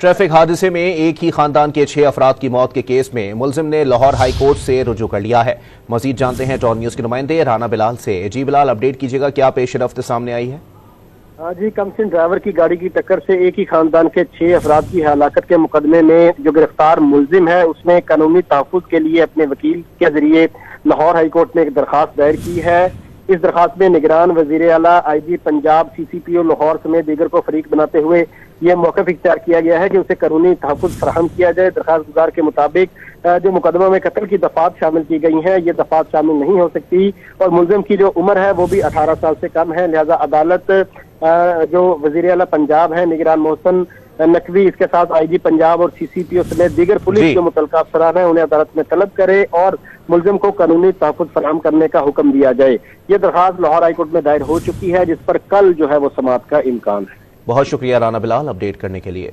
Traffic हादसे में एक ही खानदान के 6 अफराद की मौत के केस में मुलजिम ने लाहौर हाई कोर्ट से रुजू कर लिया है। मजीद जानते हैं टॉन न्यूज के नुमाइंदे राना बिलाल से। जी बिलाल, अपडेट कीजिएगा, क्या पेश रफ्त सामने आई है? जी, कमसिन ड्राइवर की गाड़ी की टक्कर से एक ही खानदान के 6 अफराद की हलाकत के मुकदमे में जो गिरफ्तार मुलजिम है उसने कानूनी तहफ़्फ़ुज़ के लिए अपने वकील के जरिए लाहौर हाई कोर्ट में एक दरखास्त दायर की है। इस दरखास्त में निगरान वज़ीर आला, IG पंजाब, CCPO लाहौर समेत दीगर को फरीक बनाते हुए यह मौक़िफ़ इख्तियार किया गया है कि उसे कानूनी तहफ़्फ़ुज़ फराहम किया जाए। दरखास्त गुजार के मुताबिक जो मुकदमा में कत्ल की दफात शामिल की गई हैं, ये दफात शामिल नहीं हो सकती और मुलजिम की जो उम्र है वो भी 18 साल से कम है। लिहाजा अदालत जो वज़ीर आला पंजाब है निगरान मोहसन नकवी, इसके साथ IG पंजाब और CCPO समेत दीगर पुलिस जो मुतल्लिक़ अफसरान है उन्हें अदालत में तलब करे और मुलजिम को कानूनी तहफ़्फ़ुज़ फराहम करने का हुक्म दिया जाए। ये दरखास्त लाहौर हाई कोर्ट में दायर हो चुकी है, जिस पर कल जो है वो समाअत का इम्कान है। बहुत शुक्रिया राना बिलाल अपडेट करने के लिए।